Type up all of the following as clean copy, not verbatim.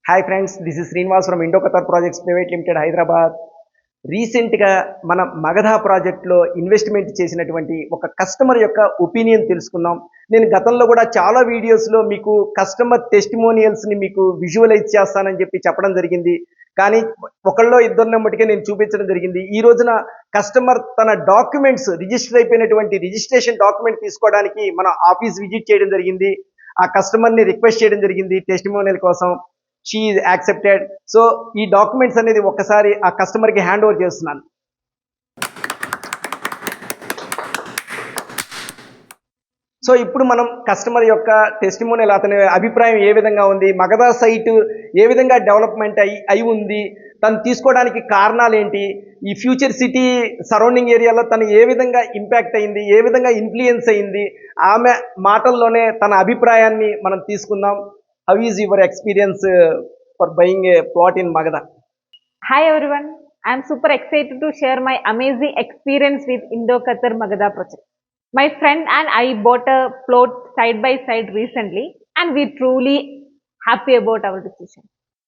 Hi friends, this is Srinivas from Indo Qatar projects private limited Hyderabad. రీసెంట్గా మన మగధ ప్రాజెక్ట్లో investment చేసినటువంటి ఒక కస్టమర్ యొక్క ఒపీనియన్ తెలుసుకుందాం. నేను గతంలో కూడా చాలా వీడియోస్లో మీకు కస్టమర్ టెస్టిమోనియల్స్ని మీకు విజువలైజ్ చేస్తానని చెప్పడం జరిగింది. కానీ ఒకళ్ళో ఇద్దరిని మట్టుకే నేను చూపించడం జరిగింది. ఈ రోజున కస్టమర్ తన డాక్యుమెంట్స్ రిజిస్టర్ అయిపోయినటువంటి రిజిస్ట్రేషన్ డాక్యుమెంట్ తీసుకోవడానికి మన ఆఫీస్ విజిట్ చేయడం జరిగింది. ఆ కస్టమర్ని రిక్వెస్ట్ చేయడం జరిగింది టెస్టిమోనియల్ కోసం. She is accepted. సో ఈ డాక్యుమెంట్స్ అనేది ఒక్కసారి ఆ కస్టమర్కి హ్యాండ్ ఓవర్ చేస్తున్నాను. సో ఇప్పుడు మనం కస్టమర్ యొక్క టెస్టిమోనియల్, అతని అభిప్రాయం ఏ విధంగా ఉంది, మగధ సైట్ ఏ విధంగా డెవలప్మెంట్ అయి ఉంది, తను తీసుకోవడానికి కారణాలు ఏంటి, ఈ ఫ్యూచర్ సిటీ సరౌండింగ్ ఏరియాలో తను ఏ విధంగా ఇంపాక్ట్ అయింది, ఏ విధంగా ఇన్ఫ్లుయెన్స్ అయింది, ఆమె మాటల్లోనే తన అభిప్రాయాన్ని మనం తీసుకుందాం. How is your experience for buying a plot in Magadha? Hi everyone, I am super excited to share my amazing experience with Indo-Qatar Magadha project. My friend and I bought a plot side by side recently and we truly happy about our decision.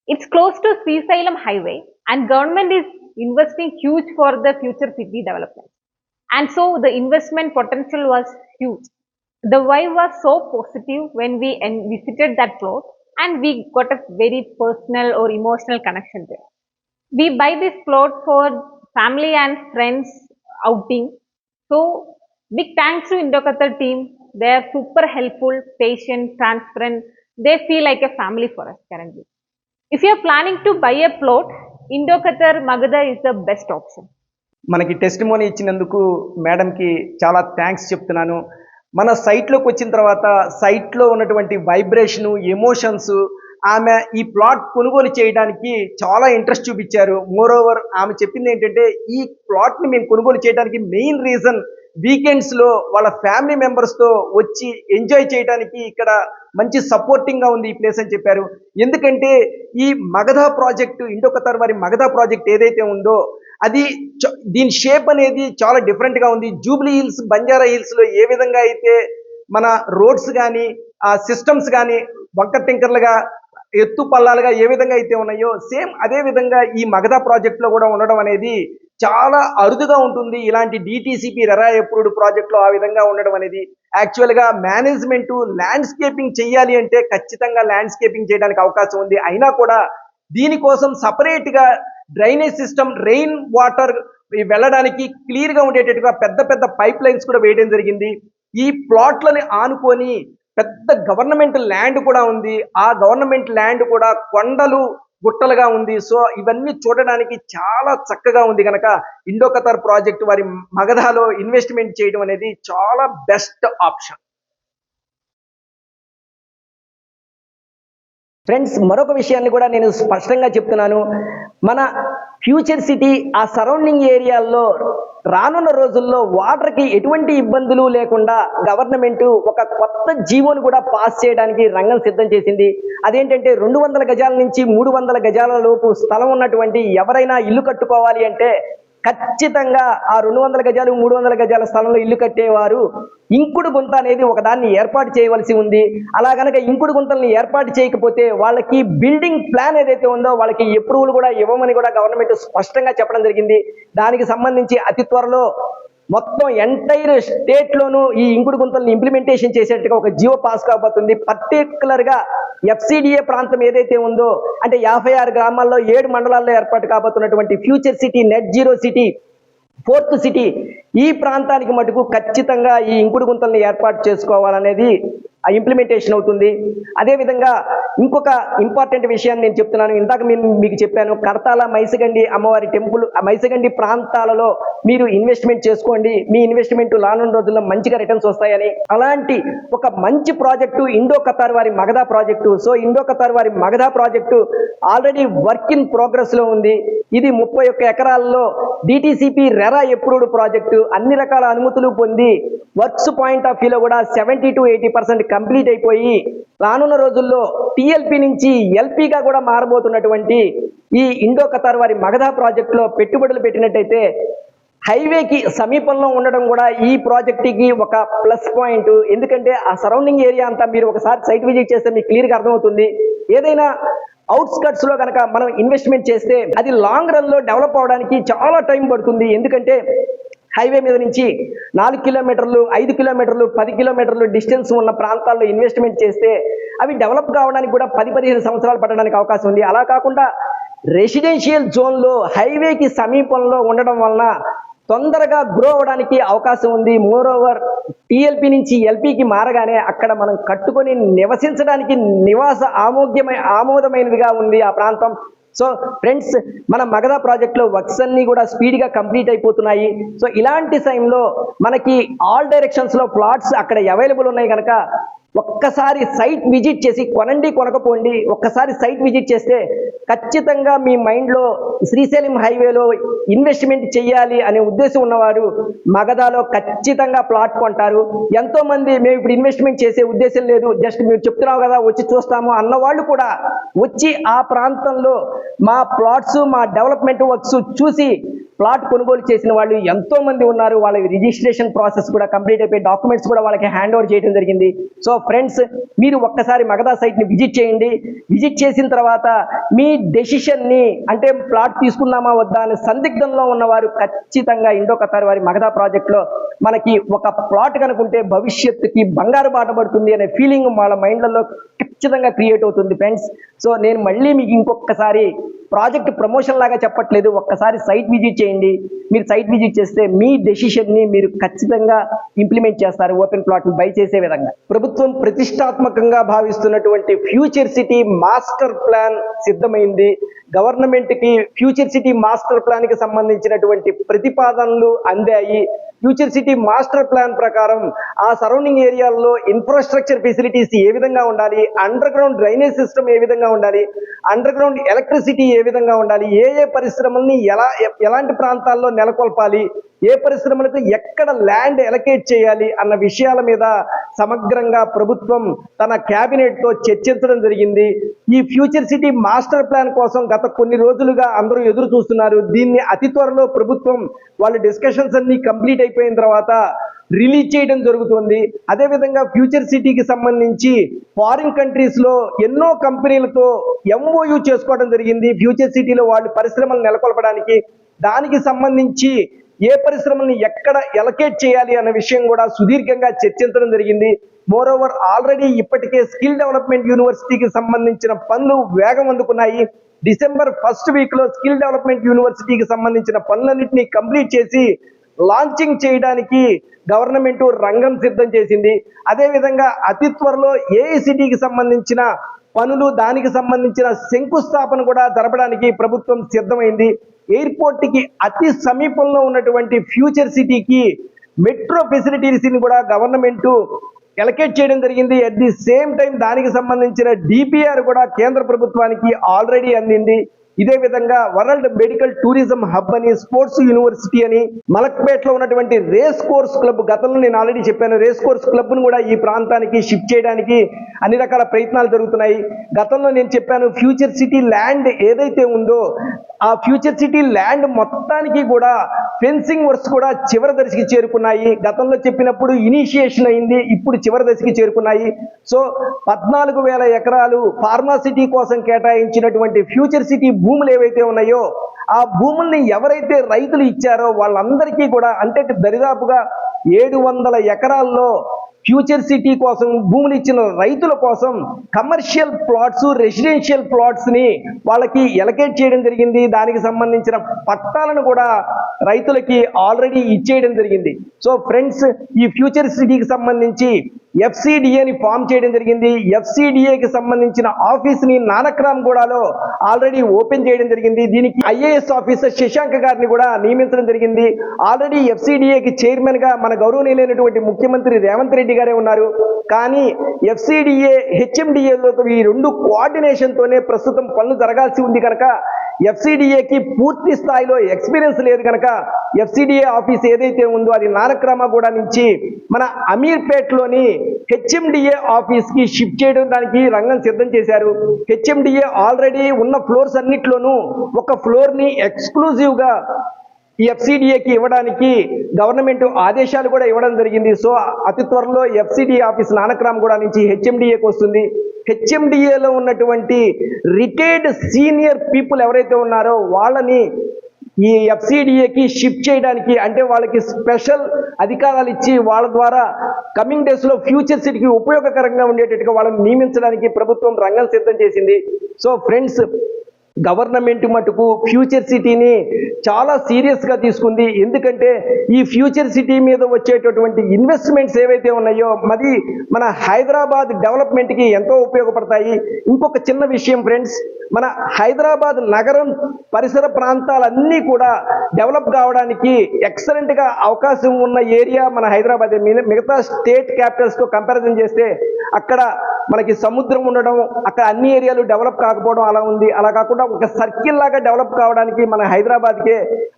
It's close to Srisalem highway and government is investing huge for the future city development. And so the investment potential was huge. The vibe was so positive when we visited that plot and we got a very personal or emotional connection there. We buy this plot for family and friends outing. So big thanks to Indo-Qatar team. They are super helpful, patient, transparent. They feel like a family for us currently. If you are planning to buy a plot, Indo-Qatar Magadha is the best option. మనకి testimony ఇచ్చినందుకు మేడంకి చాలా thanks చెప్తున్నాను. మన సైట్లోకి వచ్చిన తర్వాత సైట్లో ఉన్నటువంటి వైబ్రేషను, ఎమోషన్స్, ఆమె ఈ ప్లాట్ కొనుగోలు చేయడానికి చాలా ఇంట్రెస్ట్ చూపించారు. మోర్ ఓవర్ ఆమె చెప్పింది ఏంటంటే, ఈ ప్లాట్ని మేము కొనుగోలు చేయడానికి మెయిన్ రీజన్ వీకెండ్స్లో వాళ్ళ ఫ్యామిలీ మెంబర్స్తో వచ్చి ఎంజాయ్ చేయడానికి ఇక్కడ మంచి సపోర్టింగ్గా ఉంది ఈ ప్లేస్ అని చెప్పారు. ఎందుకంటే ఈ మగధ ప్రాజెక్టు, ఇండో ఖతార్ వారి మగధ ప్రాజెక్ట్ ఏదైతే ఉందో అది దీని షేప్ అనేది చాలా డిఫరెంట్గా ఉంది. జూబ్లీ హిల్స్, బంజారా హిల్స్లో ఏ విధంగా అయితే మన రోడ్స్ కానీ ఆ సిస్టమ్స్ కానీ వంకర్ టింకర్లుగా, ఎత్తు పల్లాలుగా ఏ విధంగా అయితే ఉన్నాయో సేమ్ అదే విధంగా ఈ మగధ ప్రాజెక్ట్లో కూడా ఉండడం అనేది చాలా అరుదుగా ఉంటుంది. ఇలాంటి డిటిసిపి రెరా అప్రూవ్డ్ ప్రాజెక్ట్లో ఆ విధంగా ఉండడం అనేది యాక్చువల్గా మేనేజ్మెంటు ల్యాండ్స్కేపింగ్ చేయాలి అంటే ఖచ్చితంగా ల్యాండ్స్కేపింగ్ చేయడానికి అవకాశం ఉంది. అయినా కూడా దీనికోసం సపరేట్గా డ్రైనేజ్ సిస్టమ్, రెయిన్ వాటర్ వెళ్ళడానికి క్లియర్గా ఉండేటట్టుగా పెద్ద పెద్ద పైప్ లైన్స్ కూడా వేయడం జరిగింది. ఈ ప్లాట్లని ఆనుకొని పెద్ద గవర్నమెంట్ ల్యాండ్ కూడా ఉంది. ఆ గవర్నమెంట్ ల్యాండ్ కూడా కొండలు గుట్టలుగా ఉంది. సో ఇవన్నీ చూడడానికి చాలా చక్కగా ఉంది. కనుక ఇండో ఖతార్ ప్రాజెక్ట్ వారి మగధలో ఇన్వెస్ట్మెంట్ చేయడం అనేది చాలా బెస్ట్ ఆప్షన్. ఫ్రెండ్స్, మరొక విషయాన్ని కూడా నేను స్పష్టంగా చెప్తున్నాను. మన ఫ్యూచర్ సిటీ ఆ సరౌండింగ్ ఏరియాల్లో రానున్న రోజుల్లో వాటర్కి ఎటువంటి ఇబ్బందులు లేకుండా గవర్నమెంట్ ఒక కొత్త జీవోను కూడా పాస్ చేయడానికి రంగం సిద్ధం చేసింది. అదేంటంటే 200 గజాల నుంచి 300 గజాల లోపు స్థలం ఉన్నటువంటి ఎవరైనా ఇల్లు కట్టుకోవాలి అంటే ఖచ్చితంగా ఆ 200 గజాలు 300 గజాల స్థలంలో ఇల్లు కట్టేవారు ఇంకుడు గుంత అనేది ఒకదాన్ని ఏర్పాటు చేయవలసి ఉంది. అలా కనుక ఇంకుడు గుంతల్ని ఏర్పాటు చేయకపోతే వాళ్ళకి బిల్డింగ్ ప్లాన్ ఏదైతే ఉందో వాళ్ళకి అప్రూవల్ కూడా ఇవ్వమని కూడా గవర్నమెంట్ స్పష్టంగా చెప్పడం జరిగింది. దానికి సంబంధించి అతి త్వరలో మొత్తం ఎంటైర్ స్టేట్లోనూ ఈ ఇంకుడు గుంతల్ని ఇంప్లిమెంటేషన్ చేసేట్టుగా ఒక జియో పాస్ కాబోతుంది. పర్టికులర్గా ఎఫ్సిడిఏ ప్రాంతం ఏదైతే ఉందో అంటే 56 గ్రామాల్లో 7 మండలాల్లో ఏర్పాటు కాబోతున్నటువంటి future city, net zero city, 4th city, ఈ ప్రాంతానికి మటుకు ఖచ్చితంగా ఈ ఇంకుడు గుంతల్ని ఏర్పాటు చేసుకోవాలనేది ఆ ఇంప్లిమెంటేషన్ అవుతుంది. అదేవిధంగా ఇంకొక ఇంపార్టెంట్ విషయాన్ని నేను చెప్తున్నాను. ఇందాక మీకు చెప్పాను, కడతాల మైసగండి అమ్మవారి టెంపుల్, మైసగండి ప్రాంతాలలో మీరు ఇన్వెస్ట్మెంట్ చేసుకోండి, మీ ఇన్వెస్ట్మెంట్ రానున్న రోజుల్లో మంచిగా రిటర్న్స్ వస్తాయని. అలాంటి ఒక మంచి ప్రాజెక్టు ఇండో ఖతార్ వారి Magadha project. So Indo Qatar వారి Magadha project already work in ప్రోగ్రెస్లో ఉంది. ఇది 31 ఎకరాల్లో డిటిసిపి రెరా అప్రూవ్డ్ ప్రాజెక్టు. అన్ని రకాల అనుమతులు పొంది వర్క్స్ పాయింట్ ఆఫ్ వ్యూలో కూడా 70 to 80% కంప్లీట్ అయిపోయి రానున్న రోజుల్లో టిఎల్పి నుంచి ఎల్పిగా కూడా మారబోతున్నటువంటి ఈ ఇండో ఖతార్ వారి మగధ ప్రాజెక్టులో పెట్టుబడులు పెట్టినట్టయితే హైవేకి సమీపంలో ఉండడం కూడా ఈ ప్రాజెక్టుకి ఒక ప్లస్ పాయింట్. ఎందుకంటే ఆ సరౌండింగ్ ఏరియా అంతా మీరు ఒకసారి సైట్ విజిట్ చేస్తే మీకు క్లియర్గా అర్థమవుతుంది. ఏదైనా అవుట్స్కట్స్ లో కనుక మనం ఇన్వెస్ట్మెంట్ చేస్తే అది లాంగ్ రన్ లో డెవలప్ అవడానికి చాలా టైం పడుతుంది. ఎందుకంటే హైవే మీద నుంచి 4 కిలోమీటర్లు 5 కిలోమీటర్లు 10 కిలోమీటర్లు డిస్టెన్స్ ఉన్న ప్రాంతాల్లో ఇన్వెస్ట్మెంట్ చేస్తే అవి డెవలప్ కావడానికి కూడా 10-15 సంవత్సరాలు పడడానికి అవకాశం ఉంది. అలా కాకుండా రెసిడెన్షియల్ జోన్లో హైవేకి సమీపంలో ఉండడం వలన తొందరగా గ్రో అవడానికి అవకాశం ఉంది. మోర్ ఓవర్ టీఎల్పీ నుంచి ఎల్పీకి మారగానే అక్కడ మనం కట్టుకొని నివసించడానికి నివాస ఆమోదమైనదిగా ఉంది ఆ ప్రాంతం. సో ఫ్రెండ్స్, మన మగధ ప్రాజెక్ట్లో వర్క్స్ అన్ని కూడా స్పీడ్గా కంప్లీట్ అయిపోతున్నాయి. సో ఇలాంటి టైంలో మనకి ఆల్ డైరెక్షన్స్లో ప్లాట్స్ అక్కడ అవైలబుల్ ఉన్నాయి కనుక ఒక్కసారి సైట్ విజిట్ చేసి కొనండి కొనకపోండి, ఒక్కసారి సైట్ విజిట్ చేస్తే ఖచ్చితంగా మీ మైండ్లో శ్రీశైలం హైవేలో ఇన్వెస్ట్మెంట్ చేయాలి అనే ఉద్దేశం ఉన్నవారు మగధలో ఖచ్చితంగా ప్లాట్ కొంటారు. ఎంతో మంది మేము ఇప్పుడు ఇన్వెస్ట్మెంట్ చేసే ఉద్దేశం లేదు, జస్ట్ మీరు చెప్తున్నావు కదా వచ్చి చూస్తాము అన్నవాళ్ళు కూడా వచ్చి ఆ ప్రాంతంలో మా ప్లాట్స్ మా డెవలప్మెంట్ వర్క్స్ చూసి ప్లాట్ కొనుగోలు చేసిన వాళ్ళు ఎంతో మంది ఉన్నారు. వాళ్ళ రిజిస్ట్రేషన్ ప్రాసెస్ కూడా కంప్లీట్ అయిపోయి డాక్యుమెంట్స్ కూడా వాళ్ళకి హ్యాండ్ ఓవర్ చేయడం జరిగింది. సో ఫ్రెండ్స్, మీరు ఒక్కసారి మగధ సైట్ని విజిట్ చేయండి. విజిట్ చేసిన తర్వాత మీ డెసిషన్ని, అంటే ప్లాట్ తీసుకుందామా వద్దా అనే సందిగ్ధంలో ఉన్నవారు ఖచ్చితంగా ఇండో ఖతార్ వారి మగధ ప్రాజెక్ట్లో మనకి ఒక ప్లాట్ కనుకుంటే భవిష్యత్తుకి బంగారు బాట పడుతుంది అనే ఫీలింగ్ వాళ్ళ మైండ్లలో ఖచ్చితంగా క్రియేట్ అవుతుంది ఫ్రెండ్స్. సో నేను మళ్ళీ మీకు ఇంకొకసారి ప్రాజెక్ట్ ప్రమోషన్ లాగా చెప్పట్లేదు, ఒక్కసారి సైట్ విజిట్ చేయండి. మీరు సైట్ విజిట్ చేస్తే మీ డెసిషన్ని మీరు ఖచ్చితంగా ఇంప్లిమెంట్ చేస్తారు ఓపెన్ ప్లాట్ని బై చేసే విధంగా. ప్రభుత్వం ప్రతిష్టాత్మకంగా భావిస్తున్నటువంటి ఫ్యూచర్ సిటీ మాస్టర్ ప్లాన్ సిద్ధమైంది. గవర్నమెంట్కి ఫ్యూచర్ సిటీ మాస్టర్ ప్లాన్కి సంబంధించినటువంటి ప్రతిపాదనలు అందాయి. ఫ్యూచర్ సిటీ మాస్టర్ ప్లాన్ ప్రకారం ఆ సరౌండింగ్ ఏరియాల్లో ఇన్ఫ్రాస్ట్రక్చర్ ఫెసిలిటీస్ ఏ విధంగా ఉండాలి, అండర్ గ్రౌండ్ డ్రైనేజ్ సిస్టమ్ ఏ విధంగా ఉండాలి, అండర్ గ్రౌండ్ ఎలక్ట్రిసిటీ ఏ విధంగా ఉండాలి, ఏ పరిశ్రమల్ని ఎలాంటి ప్రాంతాల్లో నెలకొల్పాలి, ఏ పరిశ్రమలకు ఎక్కడ ల్యాండ్ ఎలకేట్ చేయాలి అన్న విషయాల మీద సమగ్రంగా ప్రభుత్వం తన క్యాబినెట్తో చర్చించడం జరిగింది. ఈ ఫ్యూచర్ సిటీ మాస్టర్ ప్లాన్ కోసం గత కొన్ని రోజులుగా అందరూ ఎదురు చూస్తున్నారు. దీన్ని అతి త్వరలో ప్రభుత్వం వాళ్ళ డిస్కషన్స్ అన్ని కంప్లీట్ అయిపోయిన తర్వాత రిలీజ్ చేయడం జరుగుతుంది. అదేవిధంగా ఫ్యూచర్ సిటీకి సంబంధించి ఫారిన్ కంట్రీస్లో ఎన్నో కంపెనీలతో ఎంఓయూ చేసుకోవడం జరిగింది. ఫ్యూచర్ సిటీలో వాళ్ళు పరిశ్రమలు నెలకొల్పడానికి, దానికి సంబంధించి ఏ పరిశ్రమల్ని ఎక్కడ ఎలకేట్ చేయాలి అన్న విషయం కూడా సుదీర్ఘంగా చర్చించడం జరిగింది. మోర్ ఓవర్ ఆల్రెడీ ఇప్పటికే స్కిల్ డెవలప్మెంట్ యూనివర్సిటీకి సంబంధించిన పనులు వేగం అందుకున్నాయి. డిసెంబర్ 1st వీక్లో స్కిల్ డెవలప్మెంట్ యూనివర్సిటీకి సంబంధించిన పనులన్నింటినీ కంప్లీట్ చేసి లాంచింగ్ చేయడానికి గవర్నమెంట్ రంగం సిద్ధం చేసింది. అదేవిధంగా అతి త్వరలో ఏఐసిటీకి సంబంధించిన పనులు, దానికి సంబంధించిన శంకుస్థాపన కూడా జరపడానికి ప్రభుత్వం సిద్ధమైంది. ఎయిర్పోర్ట్కి అతి సమీపంలో ఉన్నటువంటి ఫ్యూచర్ సిటీకి మెట్రో ఫెసిలిటీస్ని కూడా గవర్నమెంట్ ఎలకేట్ చేయడం జరిగింది. అట్ ది సేమ్ టైం దానికి సంబంధించిన డిపిఆర్ కూడా కేంద్ర ప్రభుత్వానికి ఆల్రెడీ అందింది. ఇదే విధంగా వరల్డ్ మెడికల్ టూరిజం హబ్ అని, స్పోర్ట్స్ యూనివర్సిటీ అని, మలక్పేట్లో ఉన్నటువంటి రేస్ కోర్స్ క్లబ్, గతంలో నేను ఆల్రెడీ చెప్పాను, రేస్ కోర్స్ క్లబ్ను కూడా ఈ ప్రాంతానికి షిఫ్ట్ చేయడానికి అన్ని రకాల ప్రయత్నాలు జరుగుతున్నాయి. గతంలో నేను చెప్పాను, ఫ్యూచర్ సిటీ ల్యాండ్ ఏదైతే ఉందో ఆ ఫ్యూచర్ సిటీ ల్యాండ్ మొత్తానికి కూడా ఫెన్సింగ్ వర్క్స్ కూడా చివరి దశకి చేరుకున్నాయి. గతంలో చెప్పినప్పుడు ఇనిషియేషన్ అయింది, ఇప్పుడు చివరి దశకి చేరుకున్నాయి. సో 14,000 ఎకరాలు ఫార్మాసిటీ కోసం కేటాయించినటువంటి ఫ్యూచర్ సిటీ భూములు ఏవైతే ఉన్నాయో ఆ భూముల్ని ఎవరైతే రైతులు ఇచ్చారో వాళ్ళందరికీ కూడా, అంటే దరిదాపుగా 700 ఎకరాల్లో ఫ్యూచర్ సిటీ కోసం భూములు ఇచ్చిన రైతుల కోసం కమర్షియల్ ప్లాట్స్, రెసిడెన్షియల్ ప్లాట్స్ని వాళ్ళకి ఎలకేట్ చేయడం జరిగింది. దానికి సంబంధించిన పట్టాలను కూడా రైతులకి ఆల్రెడీ ఇచ్చేయడం జరిగింది. సో ఫ్రెండ్స్, ఈ ఫ్యూచర్ సిటీకి సంబంధించి ఎఫ్సిడిఏని ఫామ్ చేయడం జరిగింది. ఎఫ్సిడిఏకి సంబంధించిన ఆఫీస్ని నానక్రామ్ గూడలో ఆల్రెడీ ఓపెన్ చేయడం జరిగింది. దీనికి ఐఏఎస్ ఆఫీసర్ శశాంక్ గారిని కూడా నియమించడం జరిగింది. ఆల్రెడీ ఎఫ్సిడిఏకి చైర్మన్ గా మన గౌరవనీయులైనటువంటి ముఖ్యమంత్రి రేవంత్ రెడ్డి గారే ఉన్నారు. కానీ ఎఫ్సిడిఏ, హెచ్ఎండిఏలో ఈ రెండు కోఆర్డినేషన్తోనే ప్రస్తుతం పనులు జరగాల్సి ఉంది కనుక ఎఫ్సిడిఏకి పూర్తి స్థాయిలో ఎక్స్పీరియన్స్ లేదు కనుక ఎఫ్సిడిఏ ఆఫీస్ ఏదైతే ఉందో అది నానక్రామగూడ నుంచి మన అమీర్పేట్లోని హెచ్ఎండిఏ ఆఫీస్కి షిఫ్ట్ చేయడానికి రంగం సిద్ధం చేశారు. హెచ్ఎండిఏ ఆల్రెడీ ఉన్న ఫ్లోర్స్ అన్నిట్లోనూ ఒక ఫ్లోర్ని ఎక్స్క్లూజివ్గా ఈ ఎఫ్సిడిఏకి ఇవ్వడానికి గవర్నమెంట్ ఆదేశాలు కూడా ఇవ్వడం జరిగింది. సో అతి త్వరలో ఎఫ్సిడిఏ ఆఫీస్ నానక్రామ్గూడ నుంచి హెచ్ఎండిఏకి వస్తుంది. హెచ్ఎండిఏలో ఉన్నటువంటి రిటైర్డ్ సీనియర్ పీపుల్ ఎవరైతే ఉన్నారో వాళ్ళని ఈ ఎఫ్సిడిఏకి షిఫ్ట్ చేయడానికి, అంటే వాళ్ళకి స్పెషల్ అధికారాలు ఇచ్చి వాళ్ళ ద్వారా కమింగ్ డేస్లో ఫ్యూచర్ సిటీకి ఉపయోగకరంగా ఉండేటట్టుగా వాళ్ళని నియమించడానికి ప్రభుత్వం రంగం సిద్ధం చేసింది. సో ఫ్రెండ్స్, గవర్నమెంట్ మటుకు ఫ్యూచర్ సిటీని చాలా సీరియస్గా తీసుకుంది. ఎందుకంటే ఈ ఫ్యూచర్ సిటీ మీద వచ్చేటటువంటి ఇన్వెస్ట్మెంట్స్ ఏవైతే ఉన్నాయో మరి మన హైదరాబాద్ డెవలప్మెంట్కి ఎంతో ఉపయోగపడతాయి. ఇంకొక చిన్న విషయం ఫ్రెండ్స్, మన హైదరాబాద్ నగరం పరిసర ప్రాంతాలన్నీ కూడా డెవలప్ కావడానికి ఎక్సలెంట్గా అవకాశం ఉన్న ఏరియా మన హైదరాబాద్. మిగతా స్టేట్ క్యాపిటల్స్తో కంపారిజన్ చేస్తే అక్కడ మనకి సముద్రం ఉండడం, అక్కడ అన్ని ఏరియాలు డెవలప్ కాకపోవడం అలా ఉంది. అలా కాకుండా ఒక సర్కిల్ లాగా డెవలప్ కావడానికి మన హైదరాబాద్కే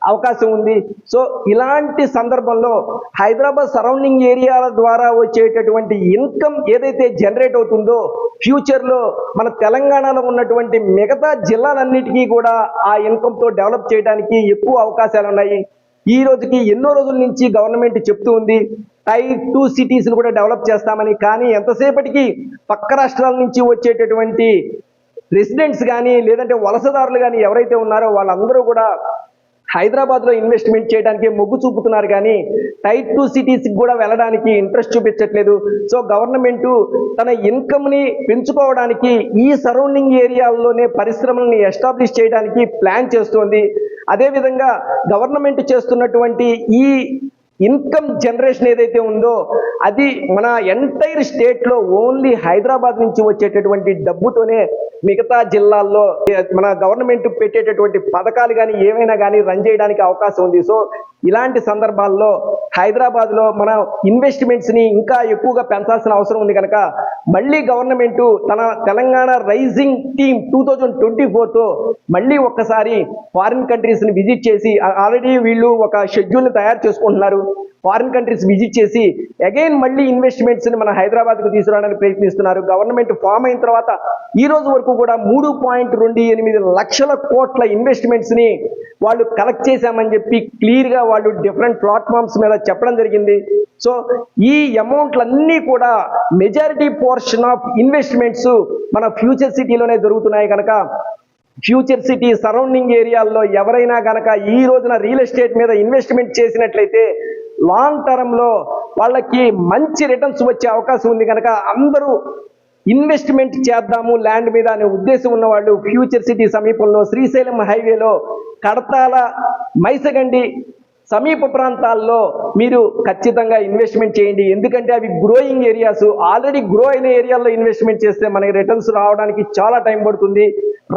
అవకాశం ఉంది. సో ఇలాంటి సందర్భంలో హైదరాబాద్ సరౌండింగ్ ఏరియాల ద్వారా వచ్చేటటువంటి ఇన్కమ్ ఏదైతే జనరేట్ అవుతుందో ఫ్యూచర్లో మన తెలంగాణలో ఉన్నటువంటి మిగతా జిల్లాలన్నిటికీ కూడా ఆ ఇన్కమ్తో డెవలప్ చేయడానికి ఎక్కువ అవకాశాలు ఉన్నాయి. ఈ రోజుకి ఎన్నో రోజుల నుంచి గవర్నమెంట్ చెప్తూ ఉంది టైర్ 2 సిటీస్ని కూడా డెవలప్ చేస్తామని. కానీ ఎంతసేపటికి పక్క రాష్ట్రాల నుంచి వచ్చేటటువంటి రెసిడెంట్స్ కానీ లేదంటే వలసదారులు కానీ ఎవరైతే ఉన్నారో వాళ్ళందరూ కూడా హైదరాబాద్లో ఇన్వెస్ట్మెంట్ చేయడానికి మొగ్గు చూపుతున్నారు, కానీ టైర్ 2 సిటీస్కి కూడా వెళ్ళడానికి ఇంట్రెస్ట్ చూపించట్లేదు. సో గవర్నమెంట్ తన ఇన్కమ్ని పెంచుకోవడానికి ఈ సరౌండింగ్ ఏరియాల్లోనే పరిశ్రమల్ని ఎస్టాబ్లిష్ చేయడానికి ప్లాన్ చేస్తోంది. అదేవిధంగా గవర్నమెంట్ చేస్తున్నటువంటి ఈ ఇన్కమ్ జనరేషన్ ఏదైతే ఉందో అది మన ఎంటైర్ స్టేట్లో ఓన్లీ హైదరాబాద్ నుంచి వచ్చేటటువంటి డబ్బుతోనే మిగతా జిల్లాల్లో మన గవర్నమెంట్ పెట్టేటటువంటి పథకాలు కానీ ఏమైనా కానీ రన్ చేయడానికి అవకాశం ఉంది. సో ఇలాంటి సందర్భాల్లో హైదరాబాద్లో మన ఇన్వెస్ట్మెంట్స్ని ఇంకా ఎక్కువగా పెంచాల్సిన అవసరం ఉంది. కనుక మళ్ళీ గవర్నమెంట్ తన తెలంగాణ రైజింగ్ టీమ్ 2024తో మళ్ళీ ఒక్కసారి ఫారిన్ కంట్రీస్ని విజిట్ చేసి, ఆల్రెడీ వీళ్ళు ఒక షెడ్యూల్ని తయారు చేసుకుంటున్నారు, ఫారిన్ కంట్రీస్ విజిట్ చేసి అగైన్ మళ్ళీ ఇన్వెస్ట్మెంట్స్ని మన హైదరాబాద్కు తీసుకురావడానికి ప్రయత్నిస్తున్నారు. గవర్నమెంట్ ఫామ్ అయిన తర్వాత ఈ రోజు వరకు కూడా 3.28 లక్షల కోట్ల ఇన్వెస్ట్మెంట్స్ని వాళ్ళు కలెక్ట్ చేశామని చెప్పి క్లియర్గా వాళ్ళు డిఫరెంట్ ప్లాట్ఫామ్స్ మీద చెప్పడం జరిగింది. సో ఈ అమౌంట్లన్నీ కూడా మెజారిటీ పోర్షన్ ఆఫ్ ఇన్వెస్ట్మెంట్స్ మన ఫ్యూచర్ సిటీలోనే దొరుకుతున్నాయి. కనుక ఫ్యూచర్ సిటీ సరౌండింగ్ ఏరియాల్లో ఎవరైనా కనుక ఈ రోజున రియల్ ఎస్టేట్ మీద ఇన్వెస్ట్మెంట్ చేసినట్లయితే లాంగ్ టర్మ్లో వాళ్ళకి మంచి రిటర్న్స్ వచ్చే అవకాశం ఉంది. కనుక అందరూ ఇన్వెస్ట్మెంట్ చేద్దాము ల్యాండ్ మీద అనే ఉద్దేశం ఉన్నవాళ్ళు ఫ్యూచర్ సిటీ సమీపంలో శ్రీశైలం హైవేలో కడతాల మైసగండి సమీప ప్రాంతాల్లో మీరు ఖచ్చితంగా ఇన్వెస్ట్మెంట్ చేయండి. ఎందుకంటే అవి గ్రోయింగ్ ఏరియాస్. ఆల్రెడీ గ్రో అయిన ఏరియాల్లో ఇన్వెస్ట్మెంట్ చేస్తే మనకి రిటర్న్స్ రావడానికి చాలా టైం పడుతుంది,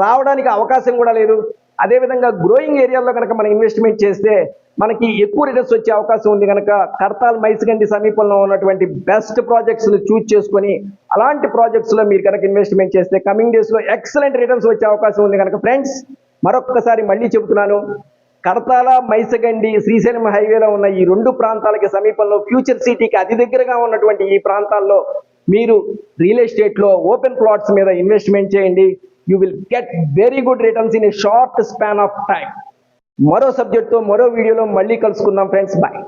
రావడానికి అవకాశం కూడా లేదు. అదేవిధంగా గ్రోయింగ్ ఏరియాల్లో కనుక మనం ఇన్వెస్ట్మెంట్ చేస్తే మనకి ఎక్కువ రిటర్న్స్ వచ్చే అవకాశం ఉంది. కనుక కడతాల్ మైసగండి సమీపంలో ఉన్నటువంటి బెస్ట్ ప్రాజెక్ట్స్ని చూజ్ చేసుకొని అలాంటి ప్రాజెక్ట్స్లో మీరు కనుక ఇన్వెస్ట్మెంట్ చేస్తే కమింగ్ డేస్లో ఎక్సలెంట్ రిటర్న్స్ వచ్చే అవకాశం ఉంది. కనుక ఫ్రెండ్స్, మరొక్కసారి మళ్ళీ చెబుతున్నాను, కడతాల మైసగండి శ్రీశైలం హైవేలో ఉన్న ఈ 2 ప్రాంతాలకి సమీపంలో ఫ్యూచర్ సిటీకి అతి దగ్గరగా ఉన్నటువంటి ఈ ప్రాంతాల్లో మీరు రియల్ ఎస్టేట్లో ఓపెన్ ప్లాట్స్ మీద ఇన్వెస్ట్మెంట్ చేయండి. You will get very good returns in a short span of time. మరో సబ్జెక్ట్తో మరో వీడియోలో మళ్ళీ కలుసుకుందాం ఫ్రెండ్స్. బాయ్.